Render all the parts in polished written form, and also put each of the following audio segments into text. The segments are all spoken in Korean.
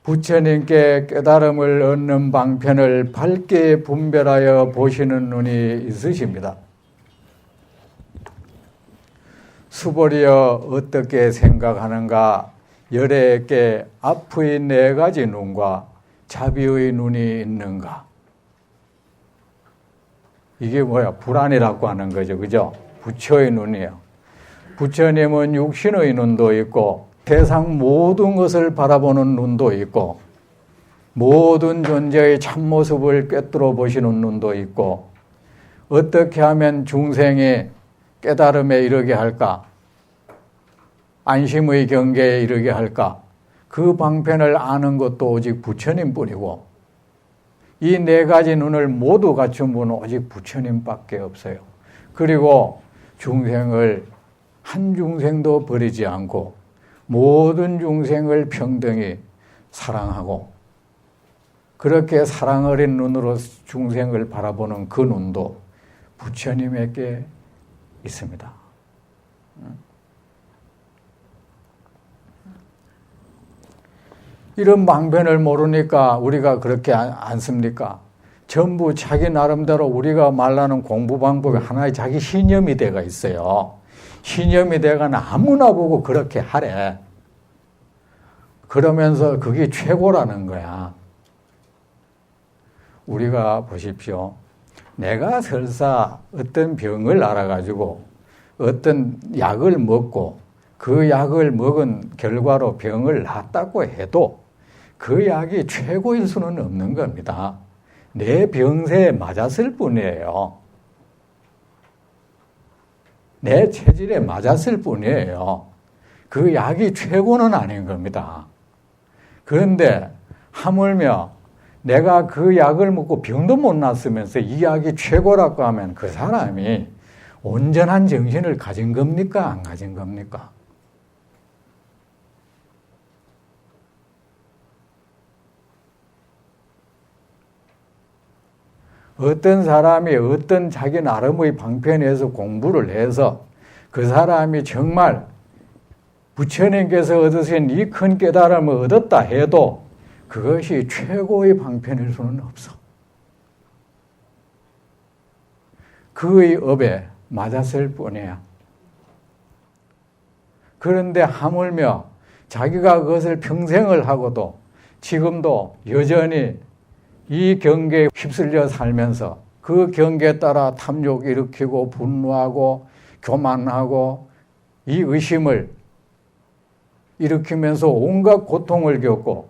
부처님께 깨달음을 얻는 방편을 밝게 분별하여 보시는 눈이 있으십니다. 수보리여 어떻게 생각하는가? 열애에게 앞의 4가지 눈과 자비의 눈이 있는가? 이게 뭐야? 불안이라고 하는 거죠. 그죠? 부처의 눈이에요. 부처님은 육신의 눈도 있고 세상 모든 것을 바라보는 눈도 있고 모든 존재의 참모습을 꿰뚫어 보시는 눈도 있고 어떻게 하면 중생이 깨달음에 이르게 할까? 안심의 경계에 이르게 할까? 그 방편을 아는 것도 오직 부처님뿐이고 이 4가지 눈을 모두 갖춘 분은 오직 부처님밖에 없어요. 그리고 중생을 한 중생도 버리지 않고 모든 중생을 평등히 사랑하고 그렇게 사랑 어린 눈으로 중생을 바라보는 그 눈도 부처님에게 있습니다. 이런 방편을 모르니까 우리가 그렇게 않습니까? 전부 자기 나름대로 우리가 말하는 공부 방법이 하나의 자기 신념이 돼가 있어요. 신념이 돼가 아무나 보고 그렇게 하래. 그러면서 그게 최고라는 거야. 우리가 보십시오. 내가 설사 어떤 병을 알아가지고 어떤 약을 먹고 그 약을 먹은 결과로 병을 낫다고 해도 그 약이 최고일 수는 없는 겁니다. 내 병세에 맞았을 뿐이에요. 내 체질에 맞았을 뿐이에요. 그 약이 최고는 아닌 겁니다. 그런데 하물며 내가 그 약을 먹고 병도 못 났으면서 이 약이 최고라고 하면 그 사람이 온전한 정신을 가진 겁니까? 안 가진 겁니까? 어떤 사람이 어떤 자기 나름의 방편에서 공부를 해서 그 사람이 정말 부처님께서 얻으신 이 큰 깨달음을 얻었다 해도 그것이 최고의 방편일 수는 없어. 그의 업에 맞았을 뿐이야. 그런데 하물며 자기가 그것을 평생을 하고도 지금도 여전히 이 경계에 휩쓸려 살면서 그 경계에 따라 탐욕 일으키고 분노하고 교만하고 이 의심을 일으키면서 온갖 고통을 겪고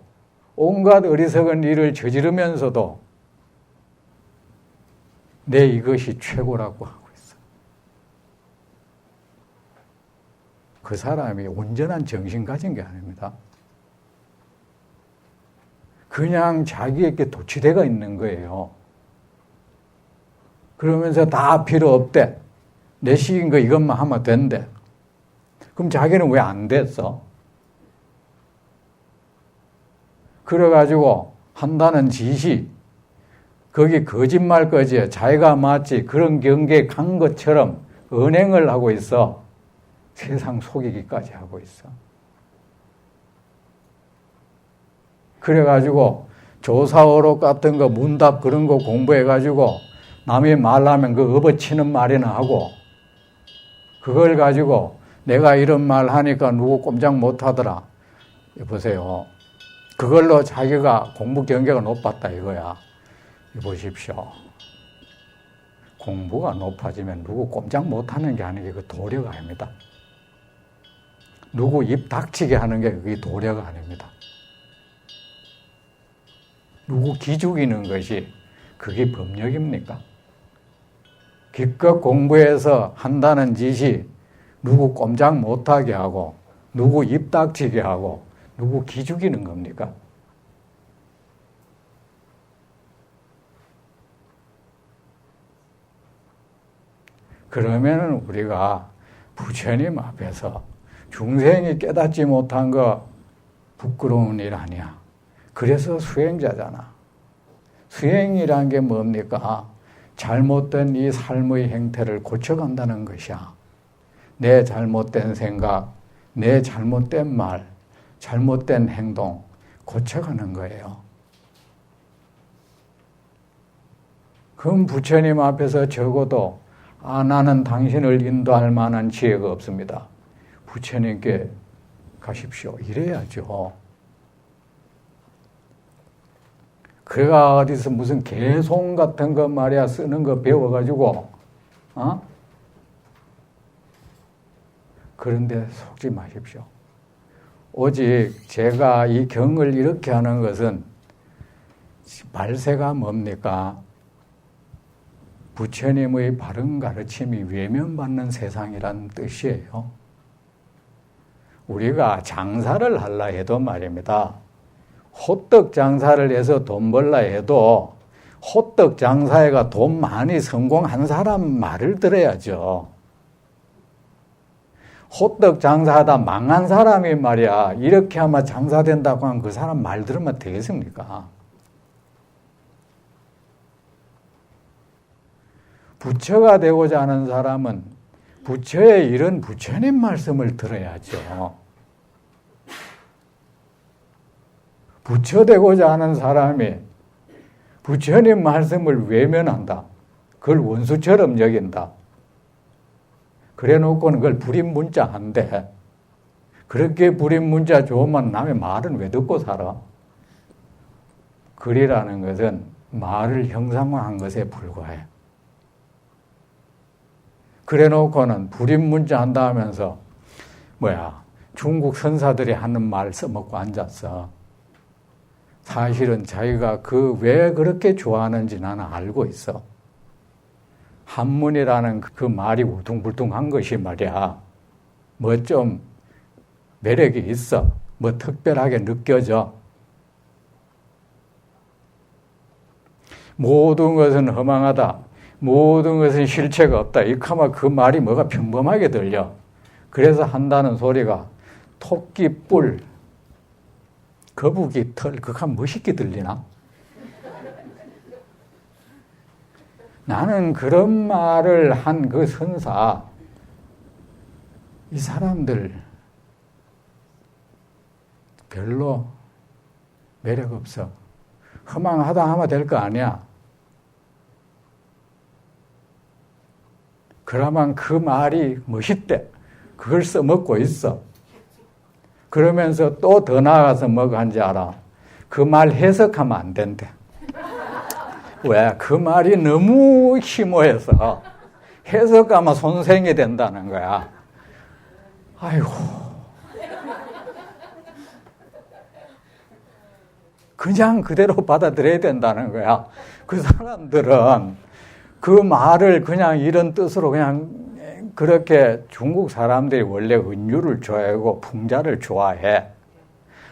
온갖 어리석은 일을 저지르면서도 내 이것이 최고라고 하고 있어. 그 사람이 온전한 정신 가진 게 아닙니다. 그냥 자기에게 도취되어 있는 거예요. 그러면서 다 필요 없대. 내 시킨 거 이것만 하면 된대. 그럼 자기는 왜 안 됐어? 그래가지고 한다는 짓이 거기 거짓말까지 자기가 마치 그런 경계에 간 것처럼 언행을 하고 있어. 세상 속이기까지 하고 있어. 그래가지고 조사어록 같은 거 문답 그런 거 공부해가지고 남이 말하면 그 업어치는 말이나 하고 그걸 가지고 내가 이런 말 하니까 누구 꼼짝 못하더라. 보세요. 그걸로 자기가 공부 경계가 높았다 이거야. 보십시오. 공부가 높아지면 누구 꼼짝 못하는 게 아니고 그 도리가 아닙니다. 누구 입 닥치게 하는 게 그게 도리가 아닙니다. 누구 기죽이는 것이 그게 법력입니까? 기껏 공부해서 한다는 짓이 누구 꼼짝 못하게 하고 누구 입 닥치게 하고 누구 기죽이는 겁니까? 그러면 우리가 부처님 앞에서 중생이 깨닫지 못한 거 부끄러운 일 아니야. 그래서 수행자잖아. 수행이란 게 뭡니까? 잘못된 이 삶의 행태를 고쳐간다는 것이야. 내 잘못된 생각, 내 잘못된 말, 잘못된 행동, 고쳐가는 거예요. 그럼 부처님 앞에서 적어도 나는 당신을 인도할 만한 지혜가 없습니다. 부처님께 가십시오. 이래야죠. 그가 어디서 무슨 개송 같은 거 말이야 쓰는 거 배워가지고 그런데 속지 마십시오. 오직 제가 이 경을 이렇게 하는 것은 발세가 뭡니까? 부처님의 바른 가르침이 외면받는 세상이란 뜻이에요. 우리가 장사를 하려 해도 말입니다. 호떡 장사를 해서 돈 벌라 해도 호떡 장사에가 돈 많이 성공한 사람 말을 들어야죠. 호떡 장사하다 망한 사람이 말이야 이렇게 하면 장사된다고 하면 그 사람 말 들으면 되겠습니까? 부처가 되고자 하는 사람은 부처의 이런 부처님 말씀을 들어야죠. 부처 되고자 하는 사람이 부처님 말씀을 외면한다. 그걸 원수처럼 여긴다. 그래 놓고는 그걸 불임문자한데 그렇게 불임문자 좋으면 남의 말은 왜 듣고 살아? 글이라는 것은 말을 형상화한 것에 불과해. 그래 놓고는 불임문자 한다 하면서 중국 선사들이 하는 말 써먹고 앉았어. 사실은 자기가 왜 그렇게 좋아하는지 나는 알고 있어. 한문이라는 그 말이 우퉁불퉁한 것이 말이야. 좀 매력이 있어. 특별하게 느껴져. 모든 것은 허망하다. 모든 것은 실체가 없다. 이카마 그 말이 뭐가 평범하게 들려. 그래서 한다는 소리가 토끼 뿔, 거북이 털, 그거 멋있게 들리나? 나는 그런 말을 한 그 선사, 이 사람들 별로 매력 없어. 허망하다 하면 될 거 아니야. 그러면 그 말이 멋있대. 그걸 써먹고 있어. 그러면서 또 더 나아가서 뭐가 한지 알아? 그 말 해석하면 안 된대. 왜? 그 말이 너무 심오해서 해석하면 손생이 된다는 거야. 아이고. 그냥 그대로 받아들여야 된다는 거야. 그 사람들은 그 말을 그냥 이런 뜻으로 그냥 그렇게 중국 사람들이 원래 은유를 좋아하고 풍자를 좋아해.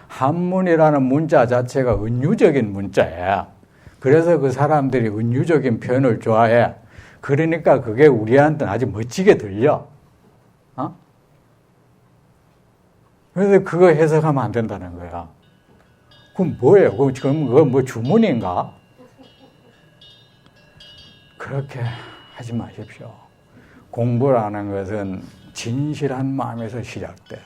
한문이라는 문자 자체가 은유적인 문자야. 그래서 그 사람들이 은유적인 표현을 좋아해. 그러니까 그게 우리한테는 아주 멋지게 들려. 그래서 그거 해석하면 안 된다는 거야. 그럼 뭐예요? 그럼 그거 뭐 주문인가? 그렇게 하지 마십시오. 공부라는 것은 진실한 마음에서 시작돼.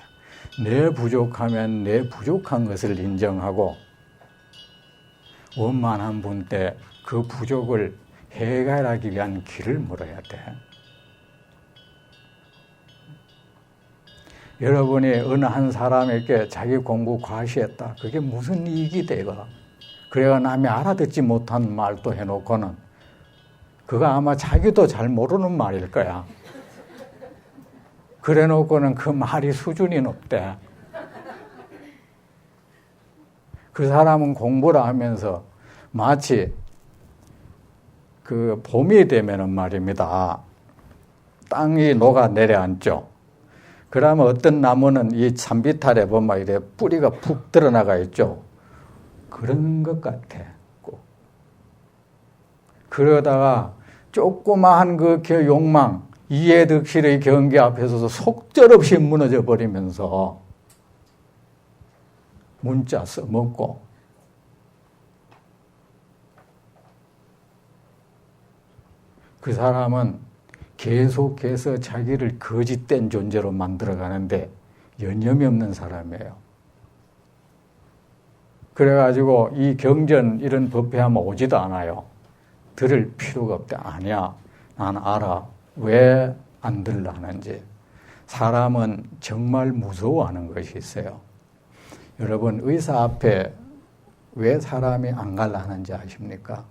내 부족하면 내 부족한 것을 인정하고 원만한 분 때 그 부족을 해결하기 위한 길을 물어야 돼. 여러분이 어느 한 사람에게 자기 공부 과시했다. 그게 무슨 이익이 되고 그래가 남이 알아듣지 못한 말도 해놓고는 그거 아마 자기도 잘 모르는 말일 거야. 그래 놓고는 그 말이 수준이 높대. 그 사람은 공부를 하면서 마치 그 봄이 되면은 말입니다. 땅이 녹아 내려앉죠. 그러면 어떤 나무는 이 산비탈에 보면 이래 뿌리가 푹 드러나가 있죠. 그런 것 같아. 꼭. 그러다가 조그마한 그 욕망, 이해득실의 경계 앞에서도 속절없이 무너져 버리면서 문자 써먹고 그 사람은 계속해서 자기를 거짓된 존재로 만들어가는데 여념이 없는 사람이에요. 그래가지고 이 경전 이런 법회하면 오지도 않아요. 들을 필요가 없다. 아니야. 난 알아. 왜 안 들으려 하는지. 사람은 정말 무서워하는 것이 있어요. 여러분, 의사 앞에 왜 사람이 안 갈라 하는지 아십니까?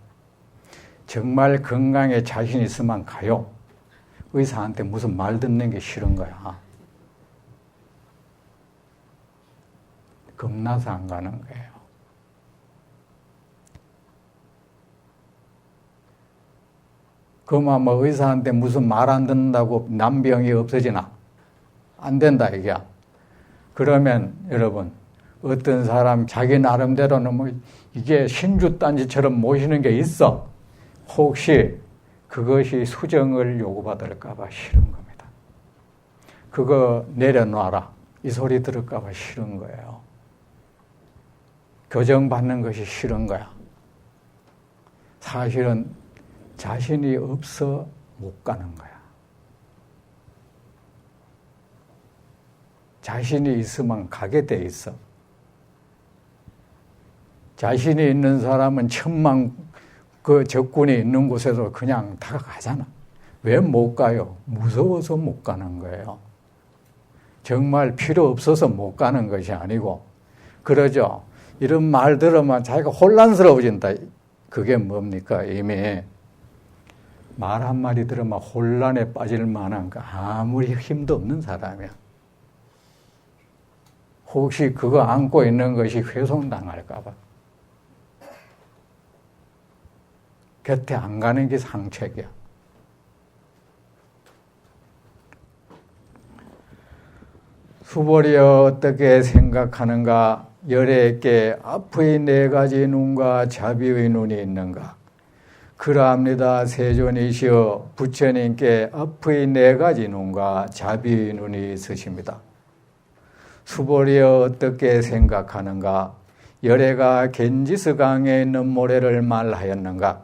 정말 건강에 자신 있으면 가요. 의사한테 무슨 말 듣는 게 싫은 거야. 겁나서 안 가는 거예요. 그러면 뭐 의사한테 무슨 말 안 듣는다고 난병이 없어지나? 안 된다 이게야. 그러면 여러분, 어떤 사람 자기 나름대로는 뭐 이게 신주단지처럼 모시는 게 있어. 혹시 그것이 수정을 요구받을까 봐 싫은 겁니다. 그거 내려놔라. 이 소리 들을까 봐 싫은 거예요. 교정받는 것이 싫은 거야. 사실은 자신이 없어 못 가는 거야. 자신이 있으면 가게 돼 있어. 자신이 있는 사람은 천만 그 적군이 있는 곳에서 그냥 다 가잖아. 왜 못 가요? 무서워서 못 가는 거예요. 정말 필요 없어서 못 가는 것이 아니고, 그러죠. 이런 말 들으면 자기가 혼란스러워진다. 그게 뭡니까? 이미 말 한마디 들으면 혼란에 빠질 만한 거 아무리 힘도 없는 사람이야. 혹시 그거 안고 있는 것이 훼손당할까 봐. 곁에 안 가는 게 상책이야. 수보리여 어떻게 생각하는가? 열애께 앞의 네 가지 눈과 자비의 눈이 있는가? 그러합니다. 세존이시여 부처님께 앞의 네 가지 눈과 자비의 눈이 있으십니다. 수보리여 어떻게 생각하는가? 열애가 겐지스강에 있는 모래를 말하였는가?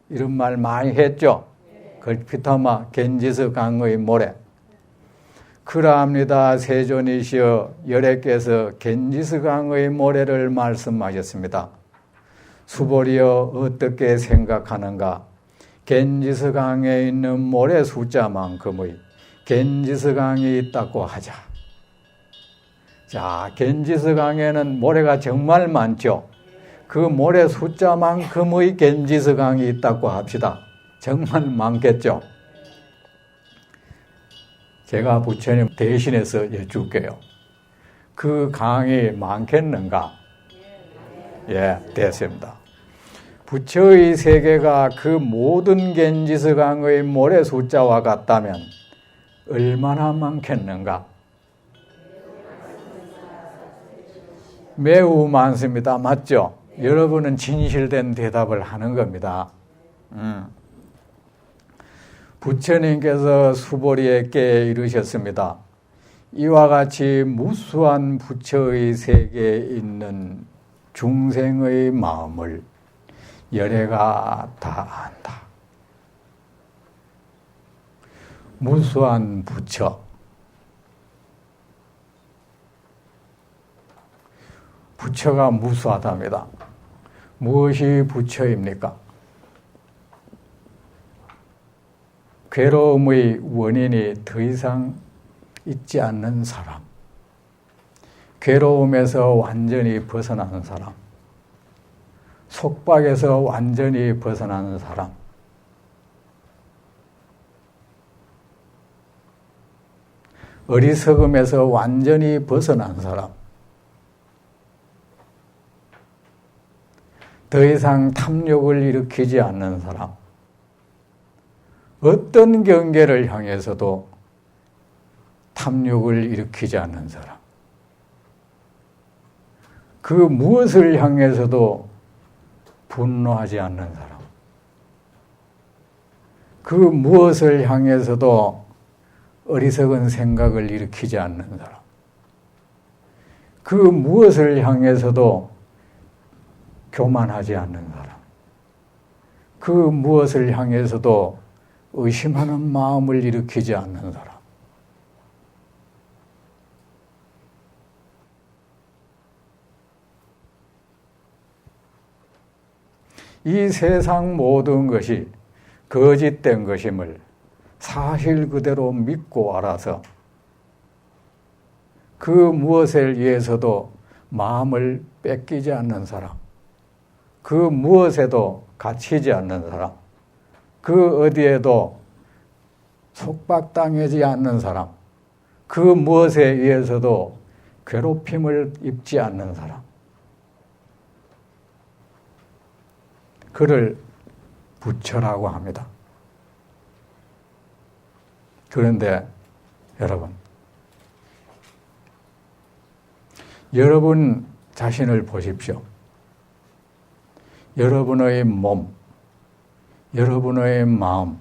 이런 말 많이 했죠. 걸핏하마 겐지스강의 모래. 그러합니다. 세존이시여 열애께서 겐지스강의 모래를 말씀하셨습니다. 수보리여 어떻게 생각하는가? 겐지스강에 있는 모래 숫자만큼의 겐지스강이 있다고 하자. 자, 겐지스강에는 모래가 정말 많죠. 그 모래 숫자만큼의 겐지스강이 있다고 합시다. 정말 많겠죠. 제가 부처님 대신해서 여쭐게요. 그 강이 많겠는가? 예, 됐습니다. 부처의 세계가 그 모든 겐지스강의 모래 숫자와 같다면 얼마나 많겠는가? 매우 많습니다. 맞죠? 여러분은 진실된 대답을 하는 겁니다. 부처님께서 수보리에게 이르셨습니다. 이와 같이 무수한 부처의 세계에 있는 중생의 마음을 열애가 다 안다. 무수한 부처. 부처가 무수하답니다. 무엇이 부처입니까? 괴로움의 원인이 더 이상 있지 않는 사람. 괴로움에서 완전히 벗어나는 사람. 속박에서 완전히 벗어나는 사람. 어리석음에서 완전히 벗어난 사람. 더 이상 탐욕을 일으키지 않는 사람. 어떤 경계를 향해서도 탐욕을 일으키지 않는 사람. 그 무엇을 향해서도 분노하지 않는 사람. 그 무엇을 향해서도 어리석은 생각을 일으키지 않는 사람. 그 무엇을 향해서도 교만하지 않는 사람. 그 무엇을 향해서도 의심하는 마음을 일으키지 않는 사람. 이 세상 모든 것이 거짓된 것임을 사실 그대로 믿고 알아서 그 무엇에 의해서도 마음을 뺏기지 않는 사람, 그 무엇에도 갇히지 않는 사람, 그 어디에도 속박당하지 않는 사람, 그 무엇에 의해서도 괴롭힘을 입지 않는 사람, 그를 부처라고 합니다. 그런데 여러분 자신을 보십시오. 여러분의 몸, 여러분의 마음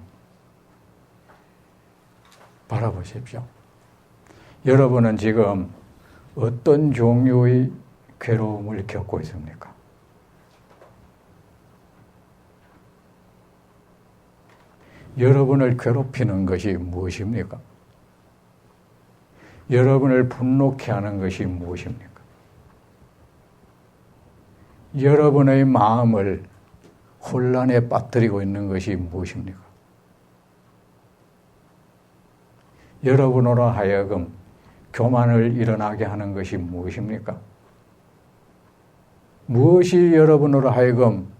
바라보십시오. 여러분은 지금 어떤 종류의 괴로움을 겪고 있습니까? 여러분을 괴롭히는 것이 무엇입니까? 여러분을 분노케 하는 것이 무엇입니까? 여러분의 마음을 혼란에 빠뜨리고 있는 것이 무엇입니까? 여러분으로 하여금 교만을 일어나게 하는 것이 무엇입니까? 무엇이 여러분으로 하여금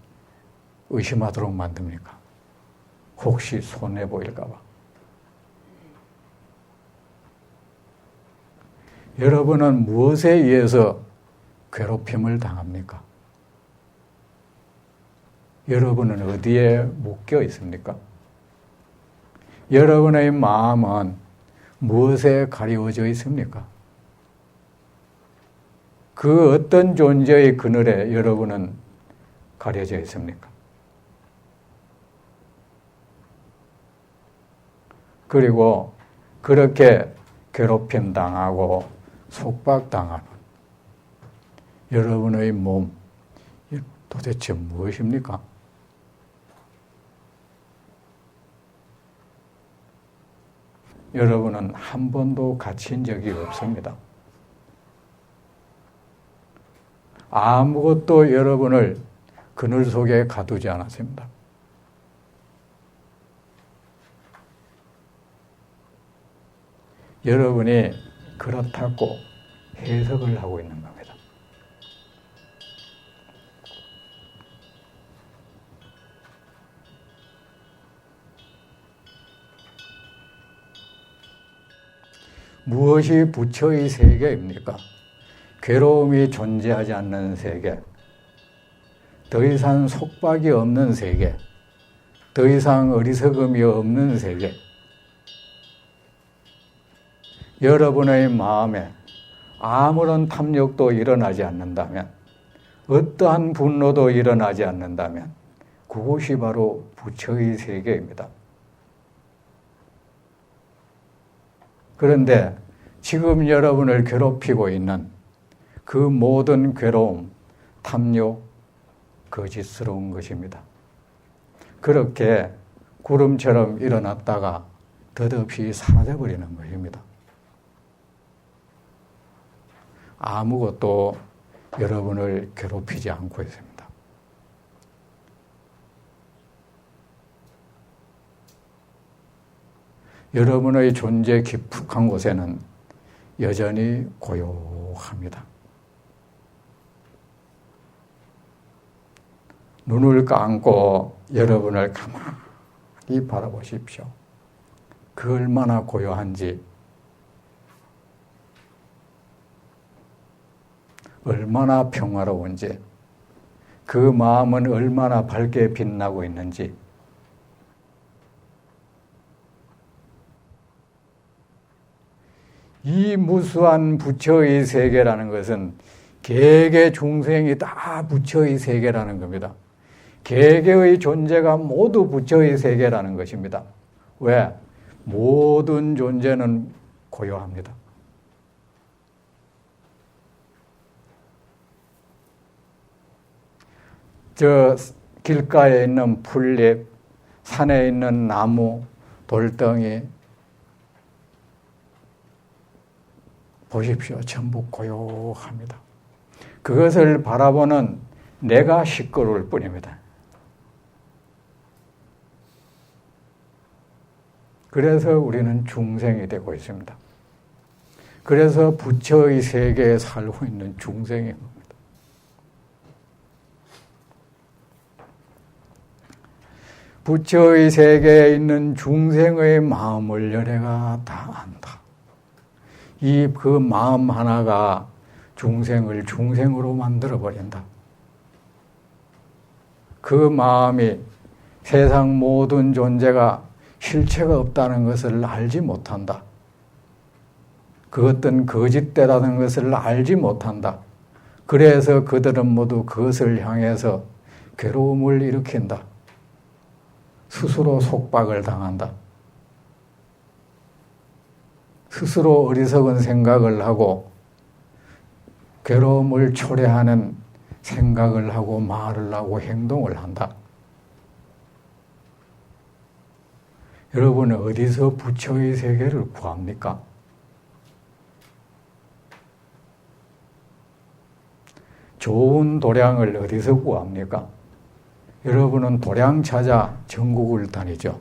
의심하도록 만듭니까? 혹시 손해 보일까 봐. 여러분은 무엇에 의해서 괴롭힘을 당합니까? 여러분은 어디에 묶여 있습니까? 여러분의 마음은 무엇에 가리워져 있습니까? 그 어떤 존재의 그늘에 여러분은 가려져 있습니까? 그리고 그렇게 괴롭힘 당하고 속박당하는 여러분의 몸, 도대체 무엇입니까? 여러분은 한 번도 갇힌 적이 없습니다. 아무것도 여러분을 그늘 속에 가두지 않았습니다. 여러분이 그렇다고 해석을 하고 있는 겁니다. 무엇이 부처의 세계입니까? 괴로움이 존재하지 않는 세계, 더 이상 속박이 없는 세계, 더 이상 어리석음이 없는 세계. 여러분의 마음에 아무런 탐욕도 일어나지 않는다면, 어떠한 분노도 일어나지 않는다면 그곳이 바로 부처의 세계입니다. 그런데 지금 여러분을 괴롭히고 있는 그 모든 괴로움, 탐욕, 거짓스러운 것입니다. 그렇게 구름처럼 일어났다가 덧없이 사라져버리는 것입니다. 아무것도 여러분을 괴롭히지 않고 있습니다. 여러분의 존재 깊숙한 곳에는 여전히 고요합니다. 눈을 감고 여러분을 가만히 바라보십시오. 그 얼마나 고요한지, 얼마나 평화로운지, 그 마음은 얼마나 밝게 빛나고 있는지. 이 무수한 부처의 세계라는 것은 개개 중생이 다 부처의 세계라는 겁니다. 개개의 존재가 모두 부처의 세계라는 것입니다. 왜? 모든 존재는 고요합니다. 저 길가에 있는 풀잎, 산에 있는 나무, 돌덩이 보십시오. 전부 고요합니다. 그것을 바라보는 내가 시끄러울 뿐입니다. 그래서 우리는 중생이 되고 있습니다. 그래서 부처의 세계에 살고 있는 중생인 겁니다. 부처의 세계에 있는 중생의 마음을 열애가 다 안다. 그 마음 하나가 중생을 중생으로 만들어버린다. 그 마음이 세상 모든 존재가 실체가 없다는 것을 알지 못한다. 그것은 거짓되다는 것을 알지 못한다. 그래서 그들은 모두 그것을 향해서 괴로움을 일으킨다. 스스로 속박을 당한다. 스스로 어리석은 생각을 하고 괴로움을 초래하는 생각을 하고 말을 하고 행동을 한다. 여러분은 어디서 부처의 세계를 구합니까? 좋은 도량을 어디서 구합니까? 여러분은 도량 찾아 전국을 다니죠.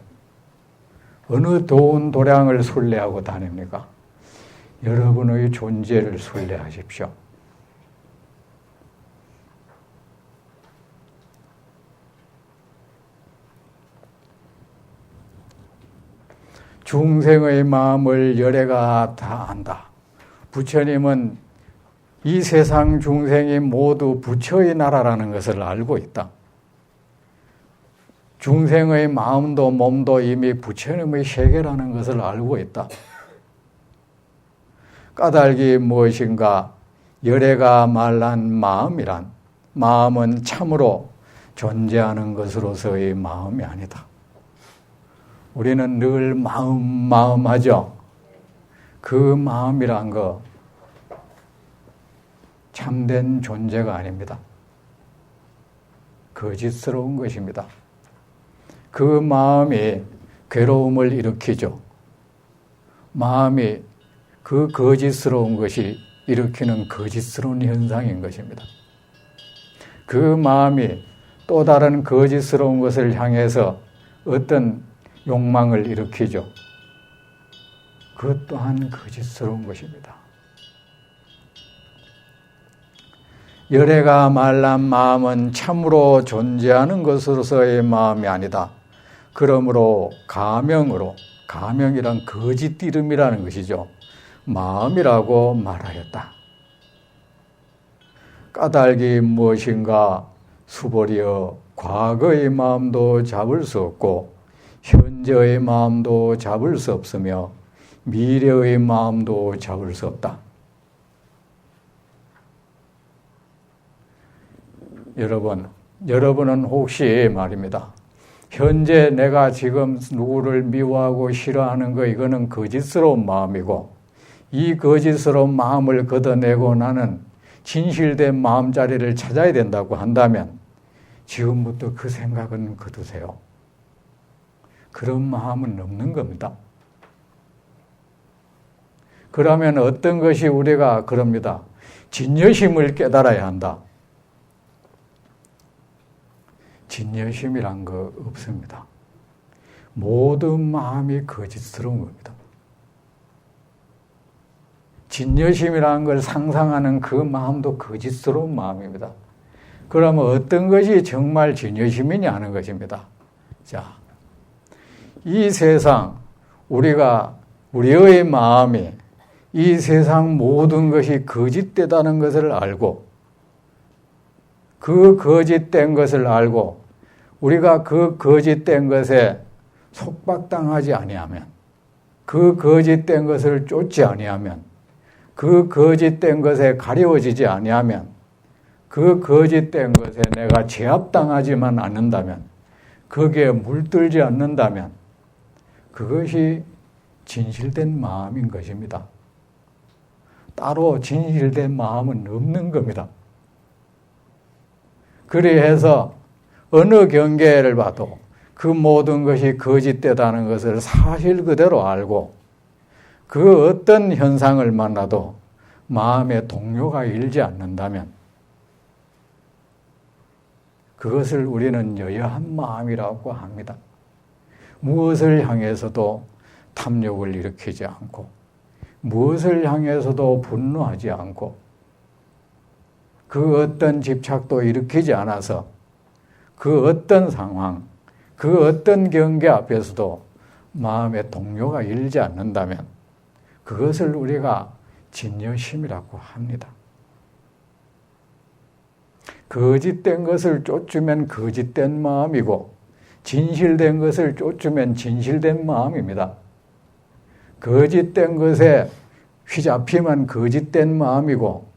어느 좋은 도량을 순례하고 다닙니까? 여러분의 존재를 순례하십시오. 중생의 마음을 열애가 다 안다. 부처님은 이 세상 중생이 모두 부처의 나라라는 것을 알고 있다. 중생의 마음도 몸도 이미 부처님의 세계라는 것을 알고 있다. 까닭이 무엇인가? 열애가 말란 마음이란 마음은 참으로 존재하는 것으로서의 마음이 아니다. 우리는 늘 마음하죠. 그 마음이란 거 참된 존재가 아닙니다. 거짓스러운 것입니다. 그 마음이 괴로움을 일으키죠. 마음이 그 거짓스러운 것이 일으키는 거짓스러운 현상인 것입니다. 그 마음이 또 다른 거짓스러운 것을 향해서 어떤 욕망을 일으키죠. 그것 또한 거짓스러운 것입니다. 열애가 말란 마음은 참으로 존재하는 것으로서의 마음이 아니다. 그러므로 가명이란 거짓 이름이라는 것이죠. 마음이라고 말하였다. 까닭이 무엇인가? 수보리여 과거의 마음도 잡을 수 없고 현재의 마음도 잡을 수 없으며 미래의 마음도 잡을 수 없다. 여러분은 혹시 말입니다. 현재 내가 지금 누구를 미워하고 싫어하는 거 이거는 거짓스러운 마음이고 이 거짓스러운 마음을 걷어내고 나는 진실된 마음자리를 찾아야 된다고 한다면 지금부터 그 생각은 거두세요. 그런 마음은 없는 겁니다. 그러면 어떤 것이 우리가 그럽니다. 진여심을 깨달아야 한다. 진여심이란 거 없습니다. 모든 마음이 거짓스러운 겁니다. 진여심이라는 걸 상상하는 그 마음도 거짓스러운 마음입니다. 그러면 어떤 것이 정말 진여심이냐 하는 것입니다. 자, 이 세상, 우리의 마음이 이 세상 모든 것이 거짓되다는 것을 알고 그 거짓된 것을 알고 우리가 그 거짓된 것에 속박당하지 아니하면 그 거짓된 것을 쫓지 아니하면 그 거짓된 것에 가려워지지 아니하면 그 거짓된 것에 내가 제압당하지만 않는다면 거기에 물들지 않는다면 그것이 진실된 마음인 것입니다. 따로 진실된 마음은 없는 겁니다. 그래서 어느 경계를 봐도 그 모든 것이 거짓되다는 것을 사실 그대로 알고 그 어떤 현상을 만나도 마음에 동요가 일지 않는다면 그것을 우리는 여여한 마음이라고 합니다. 무엇을 향해서도 탐욕을 일으키지 않고 무엇을 향해서도 분노하지 않고 그 어떤 집착도 일으키지 않아서 그 어떤 상황, 그 어떤 경계 앞에서도 마음에 동요가 일지 않는다면 그것을 우리가 진여심이라고 합니다. 거짓된 것을 쫓으면 거짓된 마음이고 진실된 것을 쫓으면 진실된 마음입니다. 거짓된 것에 휘잡히면 거짓된 마음이고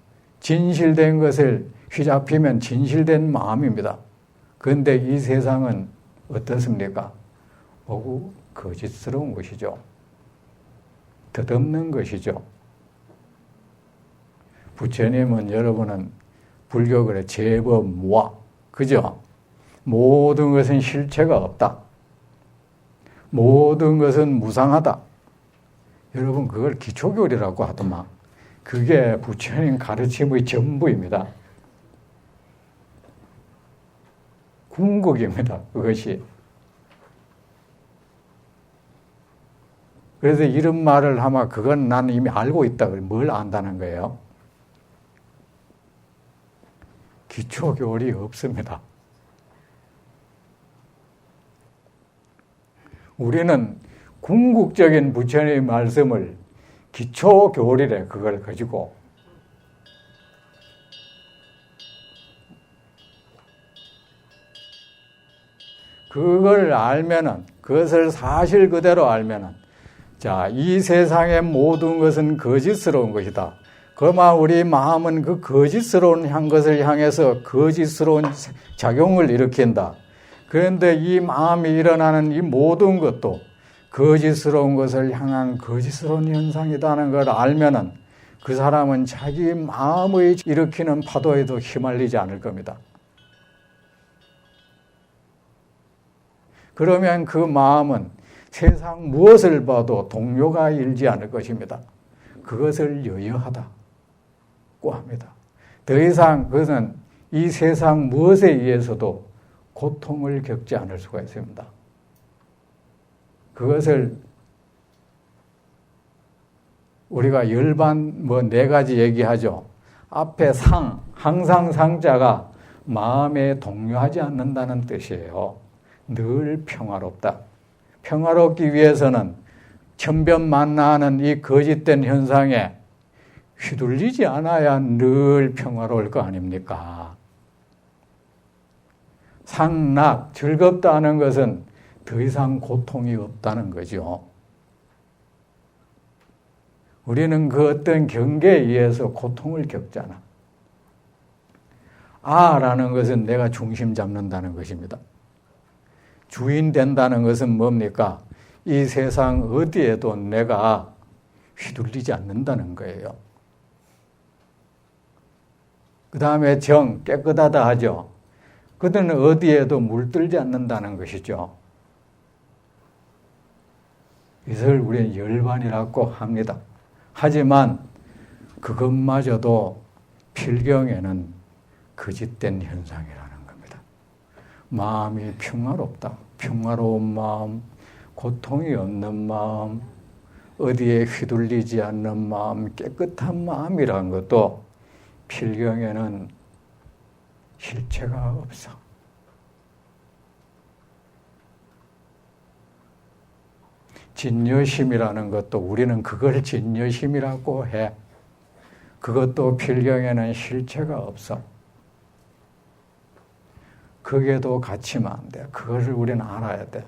진실된 것을 휘잡히면 진실된 마음입니다. 그런데 이 세상은 어떻습니까? 오고 거짓스러운 것이죠. 덧없는 것이죠. 부처님은 여러분은 불교 그래 제법 무아, 그죠? 모든 것은 실체가 없다. 모든 것은 무상하다. 여러분 그걸 기초교리라고 하더만 그게 부처님 가르침의 전부입니다. 궁극입니다. 그것이. 그래서 이런 말을 하면 그건 나는 이미 알고 있다. 뭘 안다는 거예요? 기초교리 없습니다. 우리는 궁극적인 부처님의 말씀을 기초교리래 그걸 가지고 그걸 알면은 그것을 사실 그대로 알면은 자, 이 세상의 모든 것은 거짓스러운 것이다. 그만 우리 마음은 그 거짓스러운 것을 향해서 거짓스러운 작용을 일으킨다. 그런데 이 마음이 일어나는 이 모든 것도 거짓스러운 것을 향한 거짓스러운 현상이라는 걸 알면은 그 사람은 자기 마음의 일으키는 파도에도 휘말리지 않을 겁니다. 그러면 그 마음은 세상 무엇을 봐도 동요가 일지 않을 것입니다. 그것을 여여하다고 합니다. 더 이상 그것은 이 세상 무엇에 의해서도 고통을 겪지 않을 수가 있습니다. 그것을 우리가 열반 네 가지 얘기하죠. 앞에 항상 상자가 마음에 동요하지 않는다는 뜻이에요. 늘 평화롭다. 평화롭기 위해서는 천변만나하는 이 거짓된 현상에 휘둘리지 않아야 늘 평화로울 거 아닙니까? 상락, 즐겁다는 것은 더 이상 고통이 없다는 거죠. 우리는 그 어떤 경계에 의해서 고통을 겪잖아. 아라는 것은 내가 중심 잡는다는 것입니다. 주인 된다는 것은 뭡니까? 이 세상 어디에도 내가 휘둘리지 않는다는 거예요. 그 다음에 정, 깨끗하다 하죠. 그들은 어디에도 물들지 않는다는 것이죠. 이것을 우리는 열반이라고 합니다. 하지만 그것마저도 필경에는 거짓된 현상이라는 겁니다. 마음이 평화롭다. 평화로운 마음, 고통이 없는 마음, 어디에 휘둘리지 않는 마음, 깨끗한 마음이라는 것도 필경에는 실체가 없어. 진여심이라는 것도 우리는 그걸 진여심이라고 해. 그것도 필경에는 실체가 없어. 그게도 갇히면 안 돼. 그것을 우리는 알아야 돼.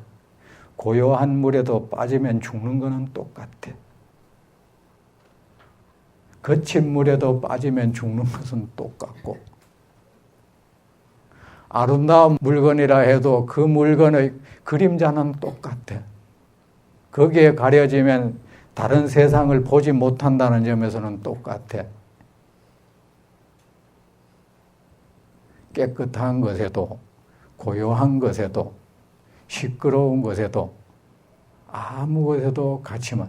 고요한 물에도 빠지면 죽는 거는 똑같아. 거친 물에도 빠지면 죽는 것은 똑같고, 아름다운 물건이라 해도 그 물건의 그림자는 똑같아. 거기에 가려지면 다른 세상을 보지 못한다는 점에서는 똑같아. 깨끗한 것에도 고요한 것에도 시끄러운 것에도 아무 것에도 갇히면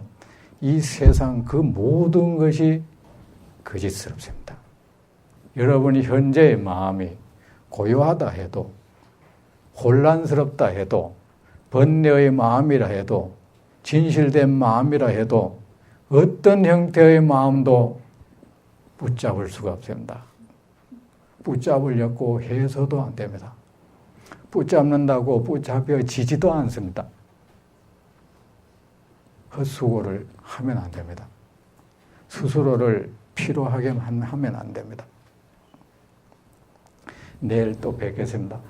이 세상 그 모든 것이 거짓스럽습니다. 여러분이 현재의 마음이 고요하다 해도 혼란스럽다 해도 번뇌의 마음이라 해도 진실된 마음이라 해도 어떤 형태의 마음도 붙잡을 수가 없습니다. 붙잡으려고 해서도 안 됩니다. 붙잡는다고 붙잡혀지지도 않습니다. 헛수고를 하면 안 됩니다. 스스로를 피로하게 하면 안 됩니다. 내일 또 뵙겠습니다.